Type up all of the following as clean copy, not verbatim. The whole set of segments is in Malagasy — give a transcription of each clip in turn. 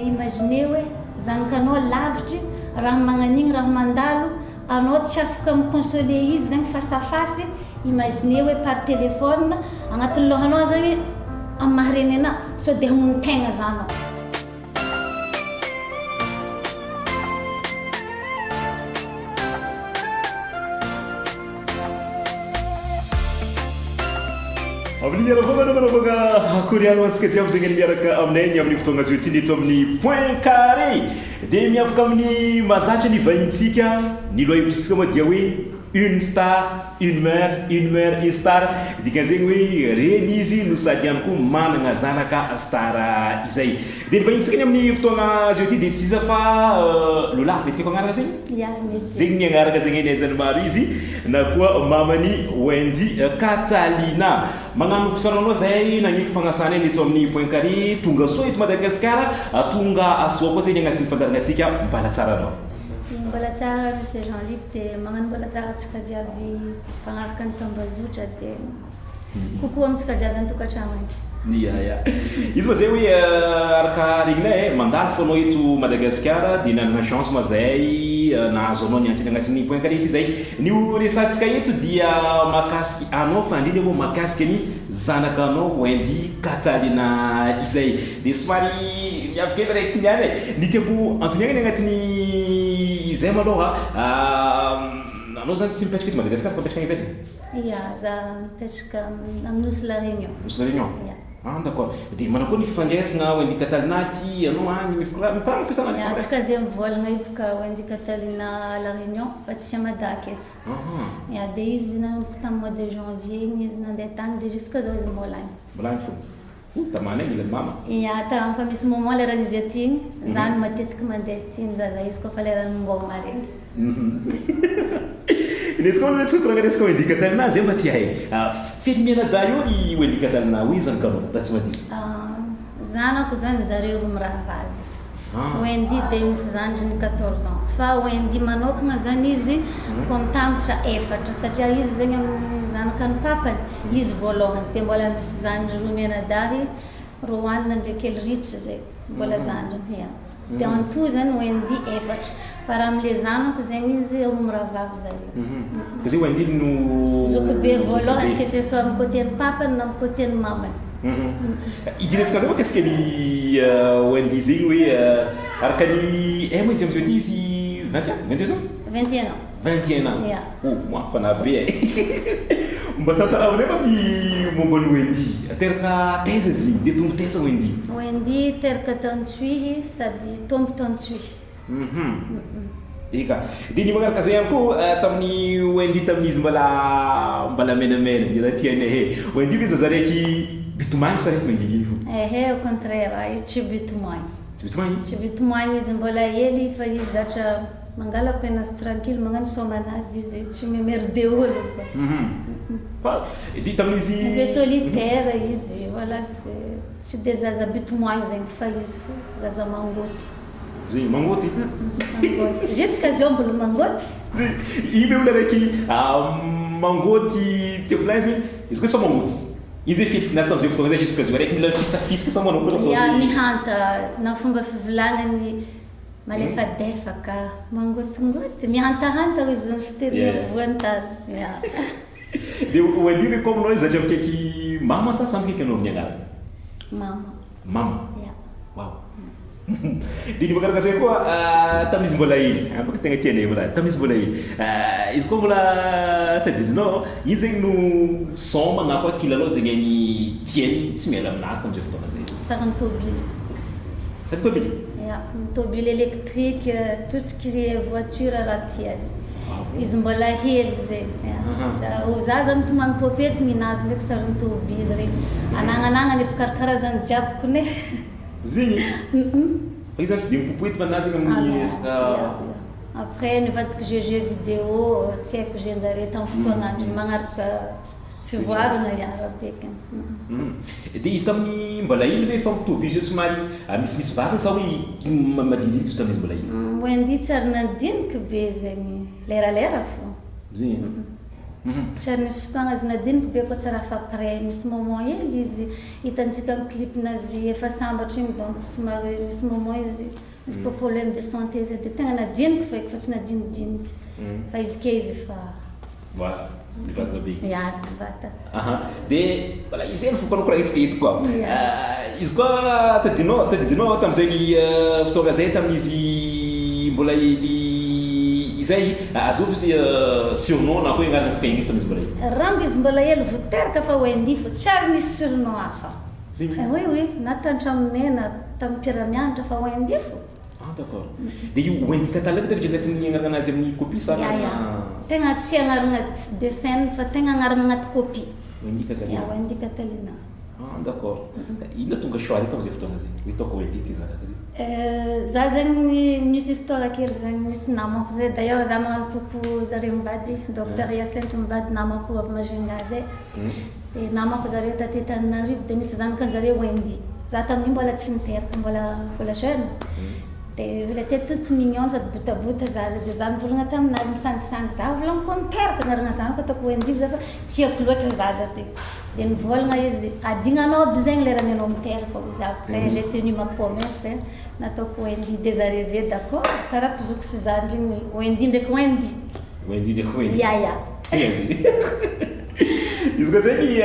Imagine hoe zanakanao lavitry raha magnan'igny raha mandalo anao tsy afaka miconsoler izy zegny face à face. Imagine hoe par téléphone agnatin'ny lohanao zegny amin'ny maharegny anao sao dia hamono tegna zanao. Amin'ny miaravoana koreano antsika jiaby zegny miaraka aminay amin'ny fotoagna azo ity neto amin'ny point carré dia miavaka amin'ny mazatra ny vahintsika ny loha hevitritsika moa dia hoe une star une mère une star dikan'zegny hoe reny izy no sady ihany koa managna zanaka star izay dia ny vahintsika ny amin'ny fotoagna azo ity dia tsy iza fa lolahy mety ko agnaraka zegny zegny ny agnaraka zegny anaizany maro izy na koa mamany Wendy Catalina magnano fisaranao zahay nagneky fagnasana neto amin'ny point carré tonga soa eto Madagasikara tonga asoa koa zegny agnatin'ny fandaranantsika mbala tsara anao. Mbola tsara Mr Jean-Luc dia magnano mbola tsara antsika jiaby fagnaraka ny tambazotra dia kokoa amintsika jiaby an-tokantrano ya izy moa zay hoe araka regnay mandalo foanao eto Madagasikara dia nanana chance ma zahay nahazo anao niantsika agnatin'ny point carré ity zay nio resantsika eto dia makasiky anao fa indrindra moa makasiky ny zanakanao Wendy Catalina izay dia somary miavaka kely raiky tiany ny tiako antoniagny agnatin'ny izay maloha anao zany tsy mipetraka eto Madagasikara fa mipetraka any ivelany. Ya za mipetraka amin'ny Nosy La Réunion. Nosy La Réunion. D'accord. Dia manao koa ny fifandraisana Wendy Catalina ty anao any mikoragno fisana. Ya tsika zay mivolagna epoka Wendy Catalina La Réunion fa tsy Madaka eto. Ya dia izy nanomboka tamin'ny mois de janvier igny izy nandeha tany dia jusqu'à zao izy mbola any. Mbola any fo. Tamana mila mama. Ya fa misy moment leran'izy izy aty igny zany matetiky mandeha aty mizaza izy koa fa leran'ny ngoma regny. Neto koa neto koragna resaka Wendy Catalina zay mba tia hay filmenada io i Wendy Catalina hoe zanakanao raha tsy madiso. Zanako zany zareo roa mirahavavy. Wendy dia misy zandriny 14 ans fa Wendy manokana zany izy koa mitambatra 4 satria izy zegny amin'ny zanakany papany izy voalohany dia mbola misy zandry roa menadahy roa anina ndraiky Elritra zay mbola zandriny. Dia en tout zany Wendy 4 fa raha amin'ilay zanako zegny izy roa mirahavavy zareo. Ka zay Wendy no zoko be voalohany que ce soit amin'ny côté-ny papany na amin'ny côté-ny mamany. Idiresika zay moa kasika ny Wendy zegny hoe araka ny moa izy amin'izao ty izy 21 ans 21 ans 21 ans mafana be mba tantara aminay ma ny momba ny Wendy teraka taiza izy dia tombo taiza Wendy. Wendy teraka taontsui sady tombo taontsui. Eka dia ny magnaraka zay ihany koa tamin'ny Wendy tamin'izy mbala menamena ny tianay Wendy izy zaraiky bitomagny sa raiky mandigny au contraire izy tsy bitomagny. Tsy bitomagny izy mbola hely fa izy zatra mangala penazy tranquille magnano somanazy izy tsy memerde olo koa. Dia tamin'izy be solitaire izy voilà tsy dia zaza bitomagny zegny fa izy fo zaza mangoty. Zay mangoty. Jusqu'à zao mbola mangoty. Iny olona raiky mangoty tiako lazy izy koa sa mangoty izy fihetsika nazy tamin'izay fotoagna zay jusqu'à zao raiky mila fisafisika sa manao koa. Ya mihanta na fomba fivolagnany malefadefaka mangotingoty mihantahanta izy zany fiteny voany tany. Dia Wendy ve koa aminao izy zatra mikaiky mama sa samy kaiky anao amin'ny agnarana? Mama. Wow. Dia ny magnaraka zay koa tamin'izy mbola hely afaka tegna tianay mbola tamin'izy mbola hely izy koa mbola tadizinao iny zegny no son magnapo kilalao zegny any tiany tsy miala aminazy tamin'izay fotoagna zay. Sariny tôbily. Sariny tôbily? Tôbily électrique tout ce qui est voiture raha tiany. Izy mbola hely zay. Za zany tomagny popety minazy ndraiky sariny tôbily regny anagnanagnany karazany jiaby kone. Zegny. Fa izy tsy dia mipopoety fa anazy amin'ny après nivadiky jeu vidéo tsy haiko zenjare tamin'ny fotoagnandry magnaraka fivoarana iarabeka. Dia izy tamin'ny mbola iny ve fampitovy izy somary misimisy variny sa hoe madinidinika izy tamin'izy mbola iny? Wendy tsy ary nandiniky be zegny leralera fo. Zegny. tsy ary nisy fotoagna azy nadiniky be koa tsara fa après nisy moment hely izy hitantsika amin'ny clipnazy efa sambatra igny donc somary nisy moment izy nisy pas problème de santé izy dia tegna nadiniky feky fa tsy nadinidiniky fa izy ke izy fa voilà mivantana be ia mivantana dia voilà izy eny fokonokorahintsika eto koa izy koa tadidinao tamin'izay fotoagna zay tamin'izy mbola hely izay azovy izy surnom na koa agnarana fika izy mbola hely rambo izy mbola hely voteraka fa Wendy fa tsy ary nisy surnom hafa oui na tantraminay na tamin'ny mpiara-mianatra fa Wendy fo d'accord dia io Wendy Katala tegna agnatin'ny agnarana azy amin'ny copie sa tegna tsy agnarana de scène fa tegna agnarana agnaty copie Wendy Catalina Wendy Catalina d'accord ino tonga choisy tamin'izay fotoagna zay hoe taoko Wendy ty zaka za zegny misy histoire kely zegny misy namako zay d'ailleurs za magnano koko zareo mivady docteur Hyacinthe mivady namako avy Majunga zay dia namako zareo taty Tananarivo dia nisy zanakan'jareo Wendy za tamin'iny mbola tsy niteraka mbola jeune dia elle était toute mignonne sady botabota zaza dia za nivolagna taminazy nisangisangy za volagniko miteraka agnarana zanako ataoko Wendy za fa tiako loatra zaza ty dia nivolagna izy adignanao aby zegny lera nenao miteraka izy après j'ai tenu ma promesse nataoko Wendy des arezé d'accord karaha mpizoko sy zandry igny Wendy ndraiky Wendy ndraiky Wendy ya izy koa zegny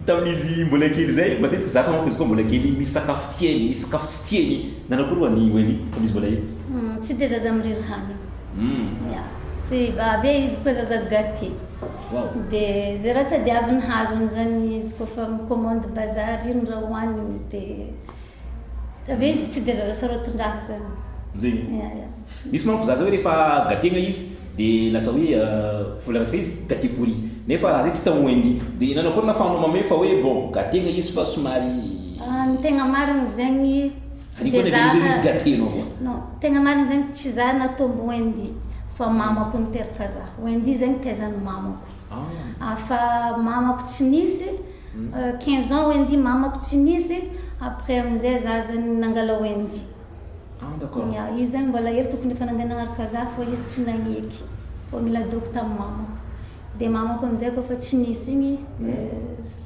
tamin'izy mbola kely zay matetiky za samako izy koa mbola kely misy sakafo tieny misy sakafo tsy tieny nanakoroa ny Wendy tamin'izy mbola hely tsy dia zaza miriry hany tsy ave izy koa zaza gâté dia zay raha tadiaviny hazony zany izy koa fa micommande bazary ino raha hohaniny dia ave izy tsy dia zaza sarotin-draha zany zegny misy manko zaza hoe rehefa gâtegna izy dia lasa hoe volagnatsika izy gâté pourri nefa raha zay tsy tamin'ny Wendy dia nanakoroa nafahanao mamay fa hoe bon gâtegna izy fa somary ny tegna marina zegny tsy dia zaha gâténao non tegna marina zegny tsy za natombo Wendy fa mamako niteraka za Wendy zegny taizan'ny mamako fa mamako tsy nisy 15 ans Wendy mamako tsy nisy après amin'izay za zany nangala Wendy d'accord izy zegny mbola hely tokony efa nandeha nagnaraka za fa izy tsy nagneky fa mila doko tamin'ny mamako dia mamako amin'izay koa fa tsy nisy igny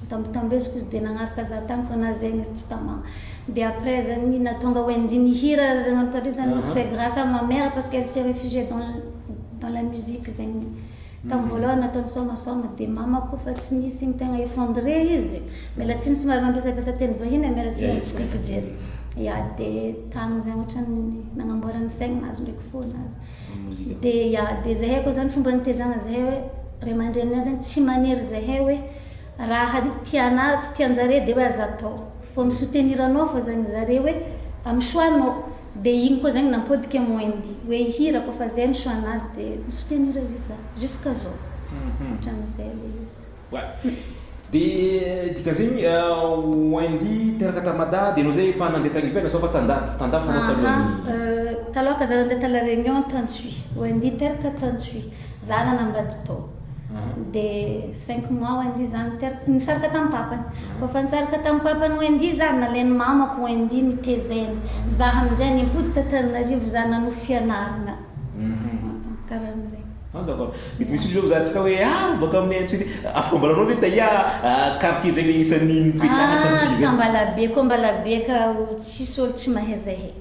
tambitambeziko izy dia nagnaraka za tagny fa na zegny izy tsy tamagna dia après zany natonga Wendy nihira nagnaraka zany c'est grâce à ma mère parce qu'elle s'est réfugiée dans la musique zegny tamin'ny voalohany natao nisomasoma dia mamako fa tsy nisy igny tegna effondré izy mila tsy nisy somary mampiasapisa teny vahiny mila tsy nampitsikiky jery dia tagny zegny ohatrany nagnamboarany saigna azy ndraiky fona azy dia zahay koa zany fomba nitezagna zahay hoe ray aman-drenina zany tsy maniry zahay hoe raha tiana tsy tianjare dia hoe aza atao fa misoutenir anao fa zany zare hoe amin'ny choix-nao dia igny koa zegny nampodika amin'ny Wendy hoe hihira koa fa zay ny choix-nazy dia misoutenir izy za jusqu'à zao ohatran'izay le izy dia dika zegny Wendy teraka tamada dia anao zay efa nandeha tagny ivelany sa fa tandafanao talohan'ny taloha za nandeha ta la réunion Tantshuy Wendy teraka Tantshuy za nanambady tao dia 5 mois Wendy za nisaraka tamin'ny papany koa fa nisaraka tamin'ny papany Wendy za nalainy mamako Wendy nitezeny za amin'izay nimpody ta Tananarivo za nano fianarana karahan'izay d'accord mety misy olo zahantsika hoe baka amin'ny antsy afaka mbalanao ve taia quartier zegny agnisan'ny nipetrahana Tantshuy zay Ambalabe koa Ambalabe ka tsisy olo tsy mahay zahay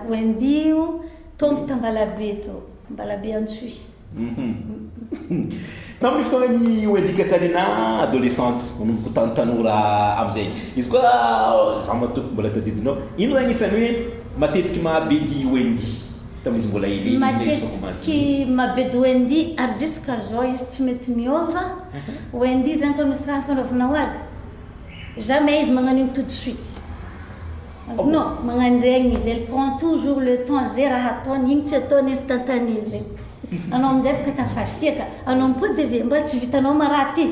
Wendy io tombo t'Ambalabe to Ambalabe Tantshuy tamin'ny fotoagnany Wendy Catalina adolescente manomboka tanora amin'izay izy koa za matoky mbola tadidinao ino zany isany hoe matetiky mahabedy Wendy tamin'izy mbola hely matetiky mabedy Wendy ary jusqu'à zao izy tsy mety miova Wendy zany koa misy raha ampanaovanao azy jamais izy magnano iny tout de suite non magnano zegny izy elle prend toujours le temps zay raha ataony igny tsy ataony instantané zegny anao amin'izay baka tafasiaka anao mipody ave mbola tsy vitanao maraha ty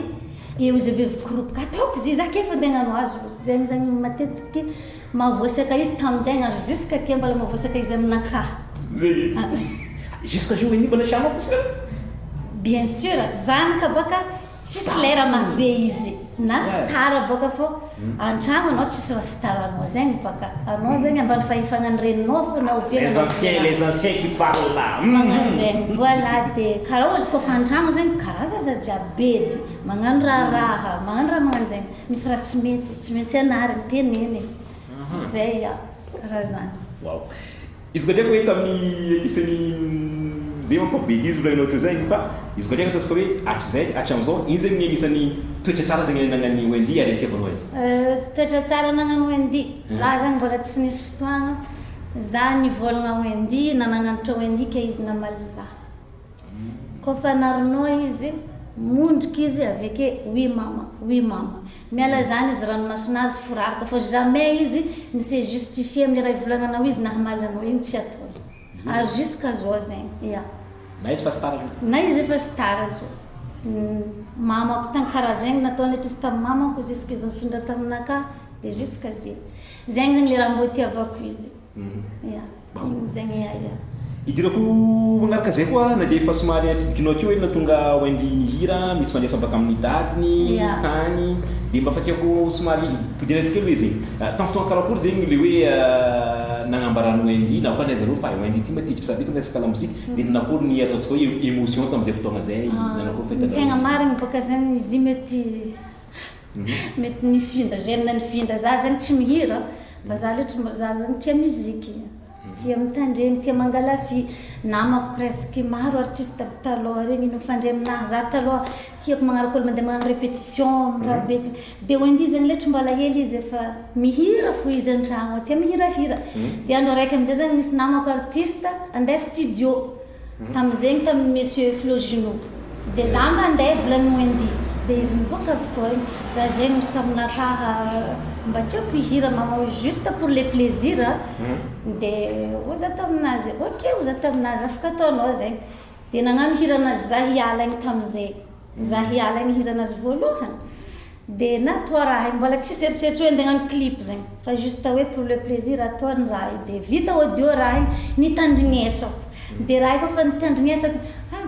eo izy avy vikoropoka ataoko izy za ke fa andeha hagnano azy zegny zany matetiky mahavoasaka izy tamin'izay ary jusqu'à ke mbola mahavoasaka izy amin'akahy jusqu'à jour Wendy mbola sagnako izy bien sûr zany ka baka tsisy lera marobe izy na star boka fô antragno anao tsisy raha star anao zegny baka anao zegny ambany fahefagnany reninao fô na les anciens qui parlent là magnano zegny voilà de karaha ohatra kofa antragno zegny karaha zazajiabedy magnano raha magnano zegny misy raha tsy maintsy anariny teneny zay karaha zany wow izy koa ndraiky hoe tamin'ny isan'ny zay mampabedy izy volagnao teo zegny fa izy koa ndraiky ataontsika hoe hatram'izao iny zegny anisan'ny toetra tsara zegny nagnany Wendy ary itiavanao izy toetra tsara nagnano Wendy za zany mbola tsy nisy fotoagna za nivolagna Wendy nanagnanitra Wendy ke izy namaly za kofa naronao izy mondrika izy aveke oui mama miala zany izy ranomasonazy foraraka fa jamais izy misy justifié amin'ny raha ivolagnanao izy na hamaly anao iny tsy atao ary jusqu'à zao zegny na izy fa star na izy efa star zao mamako tany karaha zegny nataony izy tamin'ny mamako jusqu'à izy mifindra taminaka de jusqu'à zegny zegny le raha mbo tiavako izy igny zegny idirako magnaraka zay koa na dia efa somary atsidikinao akeo hoe natonga Wendy nihira misy fandraisana baka amin'ny datiny tany dia mba fatiako somary podiretsika hoe zegny tamin'ny fotoagna karakory zegny le hoe nagnambarany Wendy na koa naizareo fa Wendy ty matetiky sadika miresaka lamozika dia nakory ny ataontsika hoe émotion tamin'izay fotoagna zay nanakory fahitana tegna marigny baka zegny izy mety nifindra gène nifindra za zegny tsy mihira fa za zegny tia muzika tia mitandregny tia mangalafy namako presque maro artiste taloha regny mifandray aminahy za taloha tiako magnaraka olo mandeha magnano répétition raha be de Wendy zegny letry mbola hely izy efa mihira fo izy an-tragno tia mihirahira de andro araiky amizay zegny misy namako artiste andeha studio tamizegny tamin'ny monsieur Flo Gino de za mandeha volagny Wendy de izy miboaka fotoa igny za zegny misy taminaka mba tiako hihira magnao juste pour le plaisir de oza taminazy ok oza taminazy afaka ataonao zegny de nagnano hiranazy za hiala igny tamizay za hiala igny hiranazy voalohany de natao raha igny mbola tsisy eritreritry hoe andeha hagnano clip zegny fa juste hoe pour le plaisir ataony raha io de vita audio raha igny nitandrignesako de raha io kofa nitandrignesako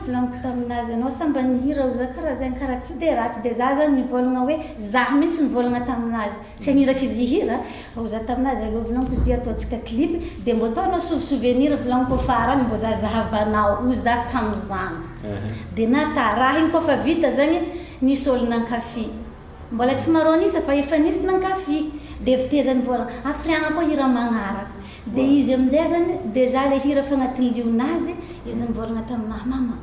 volagniko taminazy anao samba nihira oza karaha zegny karaha tsy de ratsy de za zany nivolagna hoe zaho mihitsy nivolagna taminazy tsy haniraka izy hihira oza taminazy aloha volagniko izy ataontsika clip de mbo ataonao souvenir volagniko farany mbo zahavanao oza tamizany de nata raha igny kofa vita zegny nisy olo nankafy mbola tsy marao nisy fa efa nisy nankafy de vitezany volagna afriagna koa hira magnaraka de izy aminjay zany déjà le hira fa agnatin'ny lionazy izy mivolagna taminahy mama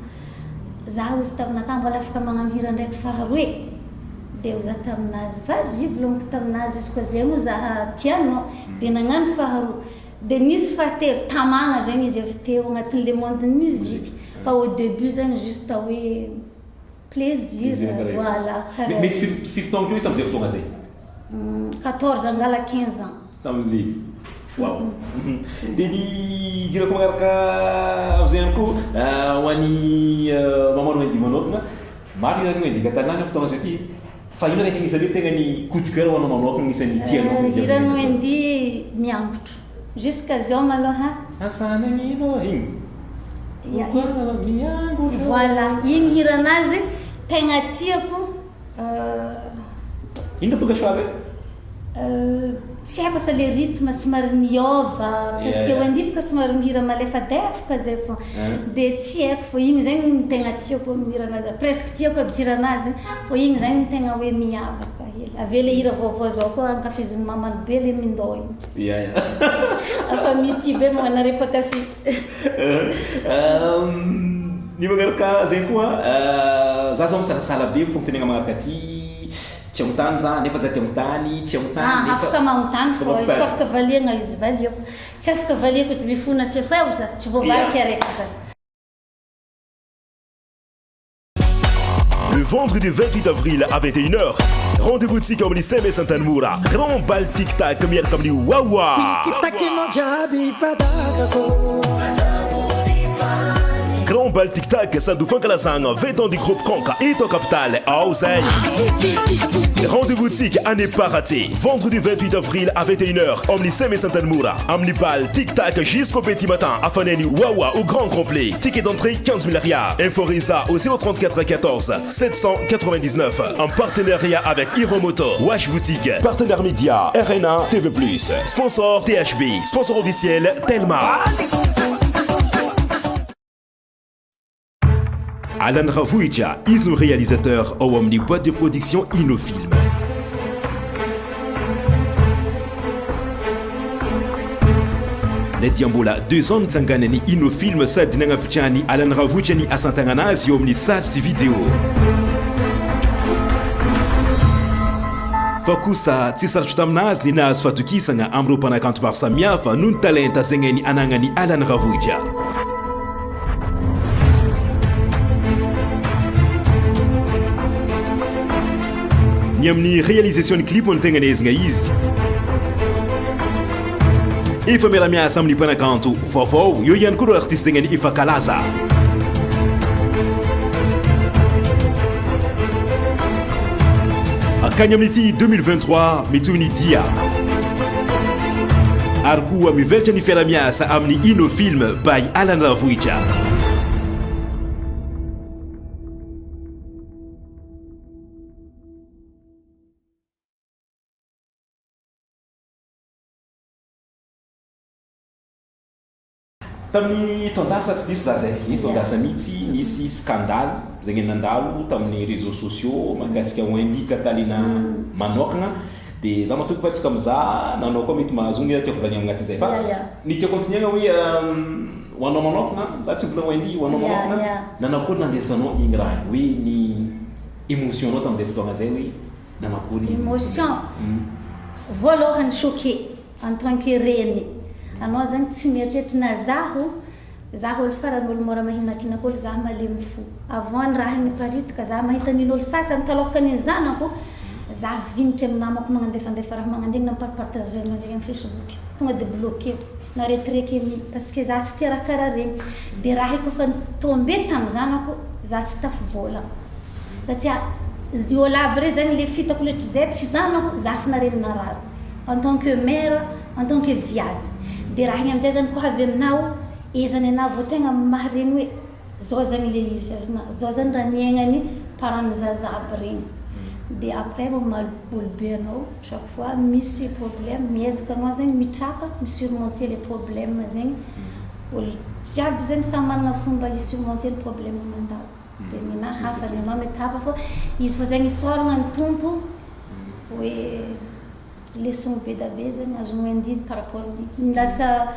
zaho izy taminaka mbola afaka magnano hira ndraiky faharoe de oza taminazy vas-y volagniko taminazy izy koa zegny zaha tianao de nagnano faharoa de nisy fahatelo tamagna zegny izy avy teo agnatin'ny le monde musique fa au début zegny juste hoe plaisir voilà mety firy taogno teo izy tamizay fotoagna zay 14 angala 15 ans tamizay wow dia ny dirako magnaraka am'izay ihany koa ho an'ny mamano Wendy manokana maro irany Wendy ka tanàna fotoagna zay ty fa ino raiky agnisan'ny tegna ny coup de cœur ho anao manokana agnisan'ny tianao hirany Wendy miangotro jusqu'à zao maloha asana ino igny miangotro voilà igny hiranazy tegna tiako ino tonga choix zay tsy haiko asa le rythme somary miova parce que Wendy bôka somary mihira malefadefaka zay fô de tsy haiko fô igny zegny no tegna tiako mihiranazy presque tiako ampidiranazy fô igny zegny no tegna hoe miavaka hely ave le hira vaovao zao koa ankafizin'ny mamany be le mindao igny afa mity be manarepaka fi ny magnaraka zay koa za zao misalasala be mifampitegna magnaraka ty tsy amontany za nefa za ty amontany tsy amontany afaka mamontany fô izy koa afaka valiagna izy valiako tsy afaka valiako izy mifona sy fa za tsy voavaliky araiky za. Le vendredi 28 avril à 21h, rendez-vous ici comme l'Issem et Santanmoura. Grand bal tic-tac, miel comme les Wawa. Tic-tac et non jabi, fadagako. Grand bal tic-tac sady fankalazagna 20 ans du groupe Conca eto capitale ao zay. Rendez-vous-tsiky à ne pas rater. Vendredi 28 avril à 21h amin'ny Seme Santanmora amin'ny bal tic-tac jusqu'au petit matin afaneni Wawa au grand complet. Ticket d'entrée 15 000 rias. Inforisa au 034 14 799 en partenariat avec Hiromoto, Wash Boutique, partenaire média RNA TV+, sponsor THB, sponsor officiel Telma. Alan Ravouidja, nos réalisateur au Omni boîte de production Inofilm. Netiambola 2 ans Nsanganani Inofilm Sadinanga Pichani Alan Ravouidja ni Asantanganazi Omni Sats vidéo. Fakusa tsy sarotro taminazy ny nahazo fatokisagna am'ireo mpanakanto maro samihafa noho ny talenta zegny ny anagnany Alan Ravouidja. Ny amin'ny réalisation ny clip no tegna nehezagna izy. Efa miara-miasa amin'ny mpanakanto vaovao eo ihany koa ireo artiste tegna ny efa kalaza. Akany amin'ity 2023 metoy ny dia ary koa mivelatra ny fiara-miasa amin'ny Inofilm by Alan Ravouidja. Tamin'ny tondasa tsy diso za zay tondasa mihitsy nisy scandale zegny nandalo tamin'ny réseaux sociaux mahakasika Wendy Catalina manokagna dia za matoky fa tsikaamiza nanao koa mety mahazo ny tiako volagny agnaty zay fa ny tiako continuer hoe hoanao manokagna za tsy vola Wendy hoanao manokagna nanakory nandraisanao igny raha hoe ny émotionnao tamin'izay fotoagna zay hoe nanakory émotion voalohany choqué en tant que reny anao zany tsy mieritreritra na zaho olo farany olo mora mahinakina koa zaho malemy fo avant ny raha niparitika zaho mahita nin'olo sasany talohaka ny zanako zaho vignitra amin'ny namako magnandefandefa raha magnandregny namparipartage mandregny amin'ny Facebook tonga de bloqué na retreke mi parce que zaho tsy tia raha karaha regny de raha iko fa tombe tamin'ny zanako zaho tsy tafivola satria olo aby re zany le fitako letra zay tsy zanako zaho fa nareny narary en tant que mère en tant que viavy de raha igny amizay zany koa avy aminao ezany anao vao tegna mahareny hoe zao zany le izy azona zao zany raha niaignany parent zaza aby regny de après olobe anao chaque fois misy problème miezaka anao zegny mitraka misurmonter les problèmes zegny olo jiaby zegny samy managna fomba isurmonter ny problème mandalo de nina hafa ny anao mety hafa fô izy fa zegny isoragna ny tompo hoe leçon be da be zegny azo Wendy par rapport ny lasa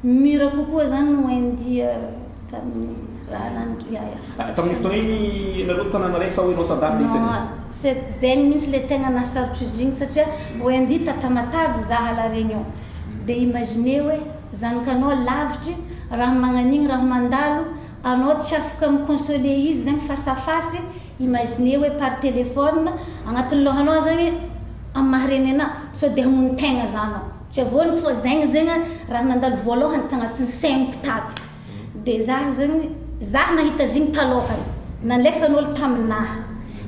mura kokoa zany Wendy tamin'ny raha nandro tamin'ny fotoagna igny naloha tanàna raiky sa hoe nao tandafy c'est zegny mihitsy le tegna nasarotro izy igny satria Wendy tatamatavy zaha la réunion de imagine hoe zanakanao lavitry raha magnan'igny raha mandalo anao tsy afaka miconsoler izy zegny face à face imagine hoe par téléphone agnatin'ny lohanao zany amin'ny mahareny ana so de hamono tegna zanao tsy avôny fô zegny raha nandalo voalohany tagnatin'ny sainiko tato de zaho nahita zigny talohany nalefan'olo taminahy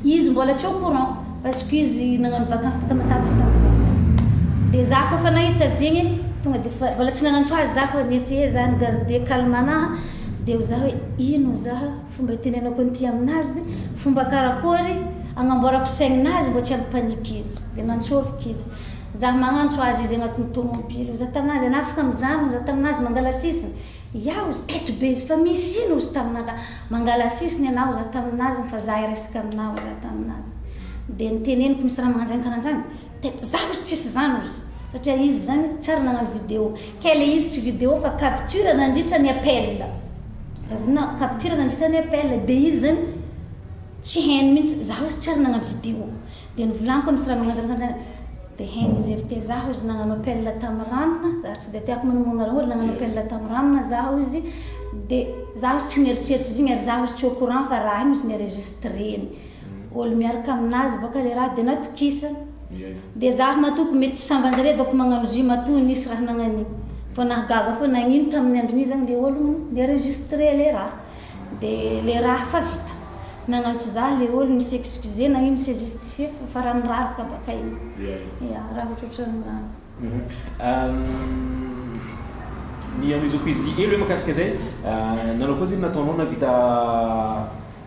izy mbola tsy au courant parce que izy nagnano vacances tatamatavy izy tamizay de zaho koa fa nahita zigny tonga de mbola tsy nagnano soazy zaho fa niessaye zany garder calme anaha de zaho hoe ino zaho fomba itenenako an'ity aminazy fomba karakory agnamboarako saignazy mbo tsy ampaniky izy de nantsôviky izy zaho magnantso azy izy agnatin'ny tomobily za taminazy ana afaka mijano za taminazy mangala sisiny iaho izy tetry be izy fa misy ino izy taminaka mangala sisiny anao za taminazy fa za iresaka aminao za taminazy de niteneniko misy raha magnanjany karanjany zaho izy tsisy zano izy satria izy zany tsara nagnano vidéo kele izy tsy vidéo fa capture nandritra ny appel azona capture nandritra ny appel de izy zany tsy hainy mihitsy zaho izy tsara nagnano vidéo de nivolaniko misy raha magnanjany karanjany de hainy izy efa te zaho izy nagnano appel tamin'ny ranona za tsy de tiako manamongana olo nagnano appel tamin'ny ranona zaho izy de zaho izy tsy nieritreritry izy igny ary zaho izy tsy au courant fa raha igny izy nienregistreny olo miaraka aminazy baka le raha de natokisany de zaho matoky mety sambanjare doko magnano zy matoy nisy raha nagnaniny fa nahagaga fa nagnino tamin'ny andron'izy zany le olo nienregistré le raha dia le raha fa vita nagnantso za le olo misy excuse na io misy justifie fa raha niraroka baka iny ia raha ohatrohatran'izany ny amizoko izy elo hoe mahakasika zay nanao koa zany nataonao navita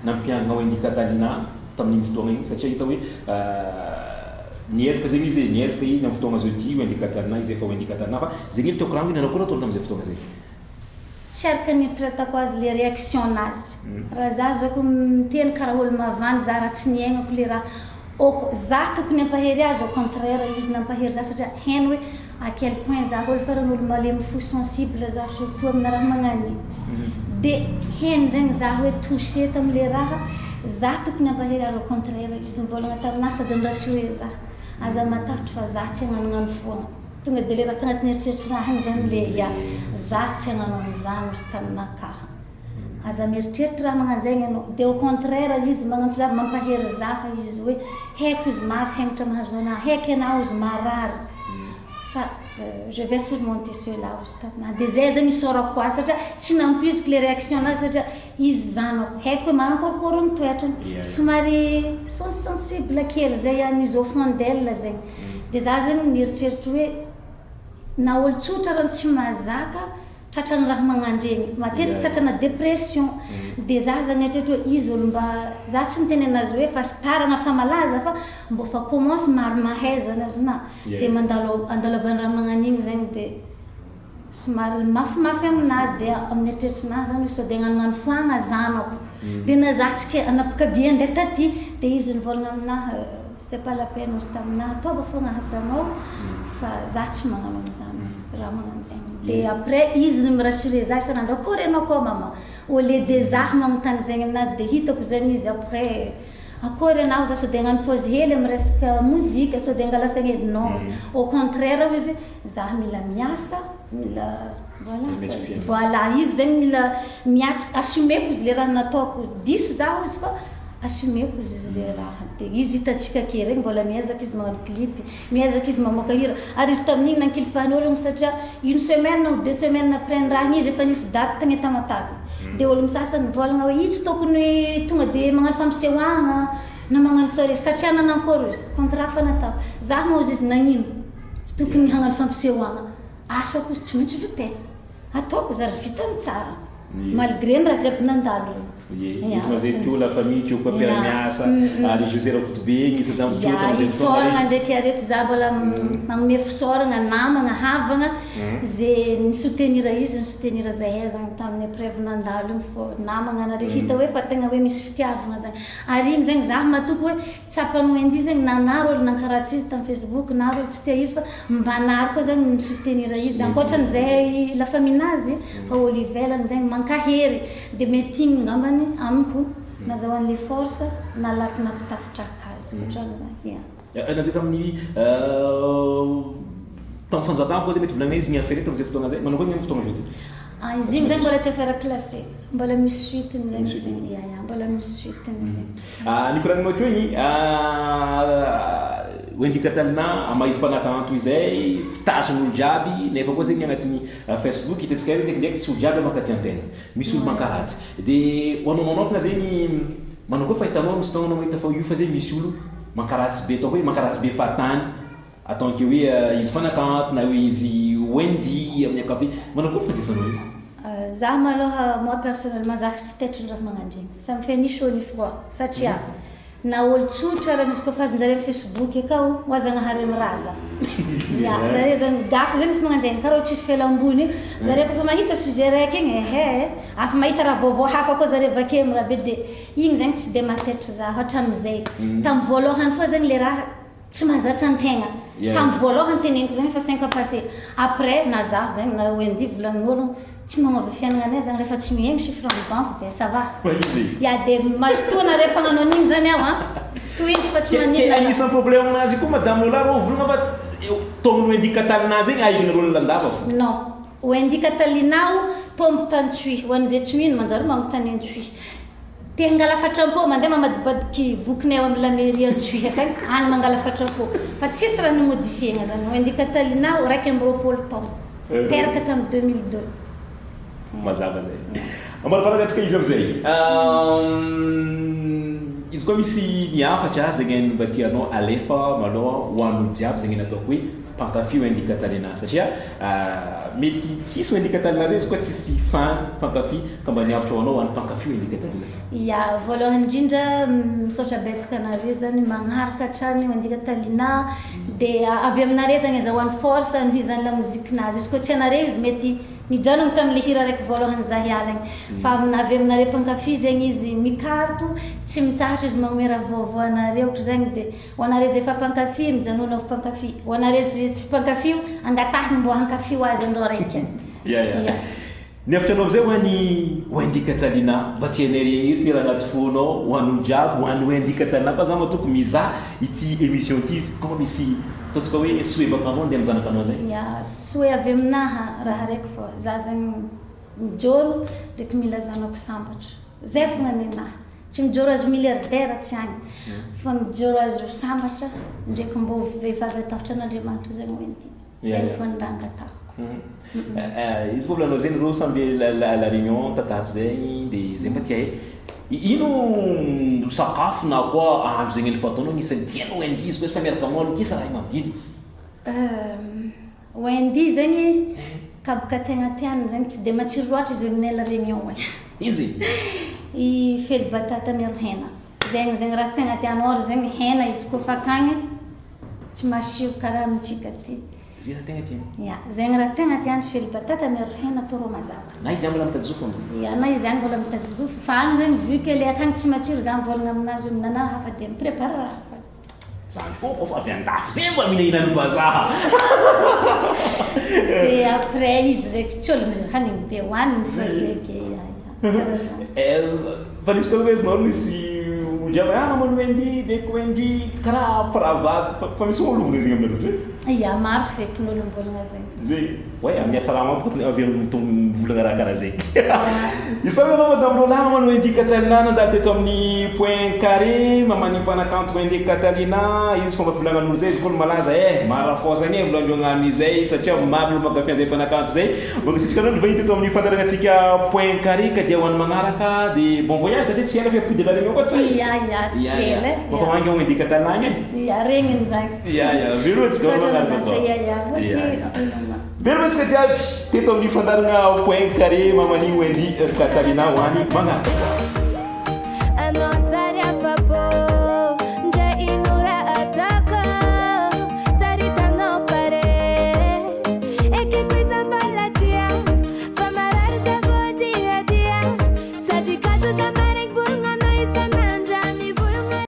nampianina Wendy Catalina tamin'iny fotoagna igny satria hita hoe niezaka zegny izy niezaka izy amin'ny fotoagna zao ty Wendy Catalina izy efa Wendy Catalina fa zegny elo teoko rango nanao koa nataony tam'izay fotoagna zay tsy araka nitratako azy le réaction nazy raha za zako miteny karaha olo mavandy za raha tsy niaignako le raha za tokony ampahery azy au contraire izy nampahery za satria hainy hoe à quel point za olo faran'olo malemy fo sensible za surtout amina raha magnany dia hainy zegny za hoe touché tam'le raha za tokony ampahery azy au contraire izy mivolagna taminahy sady nirasy hoe za aza matahotry fa za tsy hagnanognano foana tonga dia le raha tagnatin'ny eritreritrinah igny zany le ia za tsy hagnano an'izany izy taminakaha aza mieritreritra raha magnan'zaigny anao dia au contraire izy magnantso za mampahery zaha izy hoe haiko izy mafy hagnatra mahazo anahy haiko ianao izy marary fa je vais surmonter cela izy taminahy dia zay zany isaorako azy satria tsy nampoiziko le réaction anazy satria izy zanako haiko hoe manakôrokôro ny toetrany somary sensible kely zay ihany izy au fond d'elle zegny dia za zegny mieritreritra hoe na olo tsotra raha tsy mazaka tratrany raha magnandregny matetika tratrana dépression dia za zany eritreritry hoe izy olo mba za tsy miteny anazy hoe fa starana fa malaza fa mbo fa commence maro mahay zany azy na dia andalovany raha magnan'igny zegny dia somary mafimafy aminazy dia amin'ny eritreritrinah zany hoe sao dia agnanognano foagna zanako dia na za tsika anapaka be andeha taty dia izy nivolagna aminahy c'est pas la peine izy taminahy ataova foagna hasanao fa za tsy magnano an'izany raha magnan'izany dia après izy mirassuré za isan'andro akory ianao koa mama au lieu de za magnotany zegny aminazy dia hitako zany izy après akory ianao za sao dia hagnano pause hely amin'ny resaka mozika sao dia angala saigny edy non au contraire izy za mila miasa mila voilà izy zegny mila miatrika assumeko izy le raha nataoko izy diso zaho izy fa assumeko izy le raha dia izy hitantsika ke regny mbola miezaka izy magnano clip miezaka izy mamoaka hira ary izy tamin'igny nankilifany ologno satria une semaine ou 2 semaines après ny raha igny izy efa nisy date tagny Tamatavy dia olo misasany mivolagna hoe io tsy tokony tonga dia magnano fampisehoagna na magnano soirée satria nanankory izy contrat fa natao za moa izy nagnino tsy tokony hagnano fampisehoagna asako izy tsy maintsy vitay ataoko izy ary vitany tsara malgré ny raha jiaby nandalo izy mazay teo la famille teo koa mpiara miasa ary José Rakotobe igny izy isaoragna ndraiky arety za mbola magnome fisaoragna namagna havagna zay nisoutenir izy nisoutenir zahay zany tamin'ny épreuve nandalo igny fô namagna nare hita hoe fa tegna hoe misy fitiavagna zany ary igny zegny za matoko hoe tsapany Wendy zegny nanaro olo nankaratsy izy tamin'ny Facebook naro olo tsy tia izy fa mba naro koa zegny nisoutenir izy ankoatran'izay la famille nazy fa olo ivelany zegny mankahery dia mety igny ngambany amiko nazahoan'le force nalaky nampitafitra akazy ohatran'izany nandeha tamin'ny tamin'ny fanjakana koa zay mety volagna izy ny affaire tamin'izay fotoagna zay manao koa ny amin'ny fotoagna zao ty izy igny zegny mbola tsy affaire classé mbola misy suiteny zegny izy mbola misy suiteny zegny nikoragninao teo igny Wendy Catalina amaizy mpanakanto izay fitarin'olo jiaby nefa koa zegny agnatin'ny Facebook hitantsika izy ndraiky tsy olo jiaby mankaty an-tegna misy olo mankaratsy dia hoanao manokana zegny manao koa fahitanao misy taona mahita fa io fa zegny misy olo mankaratsy be atao hoe mankaratsy be fatany ataonke hoe izy mpanakanto na hoe izy Wendy amin'ny akabe manao koa fandraisanao io za maloha moi personnellement za tsy tetry raha magnandregny ça me fait ni chaud ni froid satria na olo tsotra raha nisy kofa azonjareo Facebook akao hoazagnahary amin'ny raha za zareo zany gasy zany fa magnanjegny karaha tsisy fialambony io zareo kofa mahita sujet raiky igny afa mahita raha vaovao hafa koa zareo vake amin'ny raha be dia igny zegny tsy dia matetry za hatram'izay tamin'ny voalohany foa zegny le raha tsy mahazatra an-tegna tamin'ny voalohany teneniko zegny fa 5 ans passé après na zaho zegny na Wendy volagnin'ologno tsy magnova fiainagnanay zany rehefa tsy mihaigny chiffre amin'ny banque dia ça va dia mazotoana re mpagnano an'igny zany aho toy izy fa tsy manino anisan'ny problème anazy koa madame Lola rô volagna fa tombony Wendy Catalina zegny ahigna rôle landava fo non Wendy Catalina tombo tany tsoy ho an'izay tsy mino manjary magnotany an-tsoy te hangala fatram-po mandeha mamadibadiky bokinay ao amin'ny la mairie an-tsoy akagny agny mangala fatram-po fa tsisy raha nimodifiegna zany Wendy Catalina raiky amby roapolo taogno teraka tamin'ny 2002 mazava zay ambaraparagantsika izy am'zay izy koa misy niafatra zegny mba tianao alefa maloha hoan'olo jiaby zegny nataoko hoe mpankafy Wendy Catalina satria mety tsisy Wendy Catalina zay izy koa tsisy fan mpankafy ka mba niavatra hoanao hoan'ny mpankafy Wendy Catalina. Ya voalohany indrindra misaotra betsaka anareo zany magnaraka hatrany Wendy Catalina dia avy aminareo zany azahoan'ny force nohizany la mozikinazy izy koa tsy anareo izy mety mijanona tam'le hira raiky voalohany za hialagny fa avy aminareo mpankafy zegny izy mikaroko tsy mitsahatra izy magnome raha vaovao anareo ohatra zegny dia ho anareo zay efa mpankafy mijanona ho mpankafy ho anareo tsy mpankafy angatahiny mbo hankafy ho azy andreo raiky niavitranao am'zay hoan'ny Wendy Catalina mba tianareny iraha anaty fonao hoan'olo jiaby hoan'ny Wendy Catalina fa za matoko mizaha ity émission ity izy koa misy totsika hoe souhait bakanao andeha amizanaka anao zay. Souhait avy aminaha raha raiky fô za zegny mijoro ndraiky mila zanako sambatra zay fogna ninaha tsy mijoro azo milliardaire tsy agny fa mijoro azo sambatra ndraiky mbo vehivavy atahotra an'Andriamanitra zegny Wendy zay fo nrangatahako. Izy koa volanao zegny rô samby la réunion tataty zegny dia zay mba tia he ino sakafo na koa ahandro zegny efa ataonao nisan'ny tianao Wendy izy koa efa miaraka aminao ty sa raha imam ino Wendy zegny kaboka tegna tiany zegny tsy dia matsiro loatra izy aminay la réunion izy i fely batata miaro hena zegny raha tegna tianao zegny hena izy koa fa akagny tsy masiro karaha amintsika ty zay raha tegna tiany zegny raha tegna tiany fely batata miaro hena atao rô mazava na izy agny mbola mitady zofo am'zay na izy agny mbola mitady zofo fa agny zegny vu que le akagny tsy matsiro za mivolagna aminazy hoe minana hafa dia miprépare raha hafa zany koa kofa avy andafo zay mba mihinanany bazaha et après izy raiky tsy olo hanigny be hoaniny fa zeky fa nisy koa hoe zinao misy ojaba mamano Wendy deko Wendy karaha pravady fa misy olo volagna zegny aminareo zay maro feky n'olo mivolagna zegny zay ouais amin'ny hatsarama bôka avy mivolagna raha karaha zay isany anao madame Lola mamano Wendy Catalina nandalo teto amin'ny point carré mamany mpanakanto Wendy Catalina izy fomba fivolanan'olo zay izy koa malaza marafosagny volandreo agnamizay satria maro olo mankafy an'izay mpanakanto zay magasitrika anao vahiny teto amin'ny fandaranatsika point carré ka dia hoan'ny magnaraka dia bon voyage satria tsy ela fe appuie de la réunion koa tsy tsy ela baka mangy Wendy Catalina agny regniny zany veloatsika veloatsika jiaby teto amin'ny fandarana point carré mamany Wendy Catalina hoany magnaraka